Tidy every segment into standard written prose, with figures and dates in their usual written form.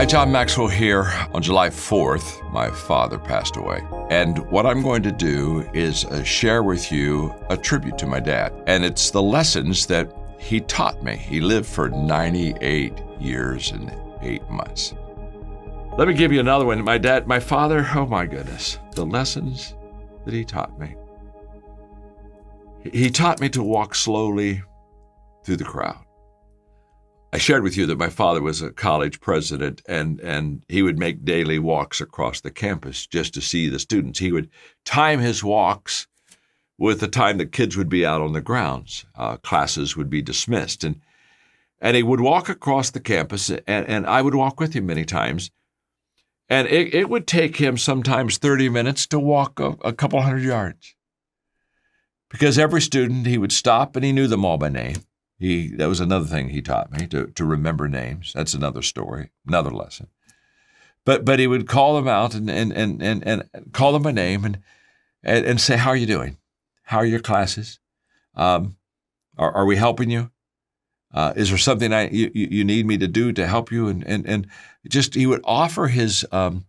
Hi, John Maxwell here. On July 4th, my father passed away. And what I'm going to do is share with you a tribute to my dad. And it's the lessons that he taught me. He lived for 98 years and 8 months. Let me give you another one. My father, oh my goodness, the lessons that he taught me. He taught me to walk slowly through the crowd. I shared with you that my father was a college president, and he would make daily walks across the campus just to see the students. He would time his walks with the time that kids would be out on the grounds. Classes would be dismissed. And he would walk across the campus, and I would walk with him many times. And it would take him sometimes 30 minutes to walk a couple hundred yards. Because every student, he would stop, and he knew them all by name. That was another thing he taught me, to remember names. That's another story, another lesson. But he would call them out and call them by name and say, "How are you doing? How are your classes? Are we helping you? Is there something you need me to do to help you?" And just he would offer his hand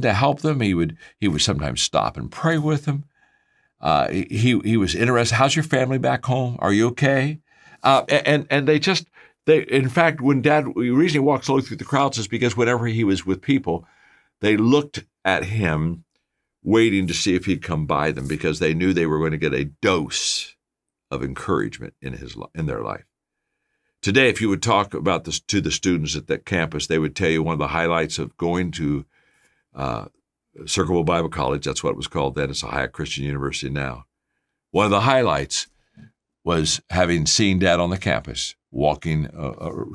to help them. He would sometimes stop and pray with them. He was interested. "How's your family back home? Are you okay?" And they in fact, when the reason he walked slowly through the crowds is because whenever he was with people, they looked at him waiting to see if he'd come by them, because they knew they were going to get a dose of encouragement in their life. Today, if you would talk about this to the students at that campus, they would tell you one of the highlights of going to Circleville Bible College, that's what it was called then. It's a High Christian University now. One of the highlights was having seen Dad on the campus walking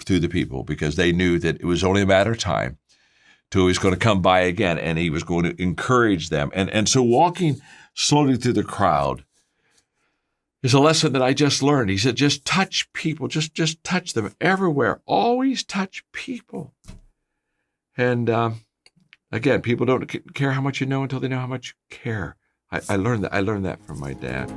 through the people, because they knew that it was only a matter of time till he was going to come by again, and he was going to encourage them. And so walking slowly through the crowd is a lesson that I just learned. He said, just touch people, just touch them everywhere. Always touch people. And again, people don't care how much you know until they know how much you care. I learned that from my dad.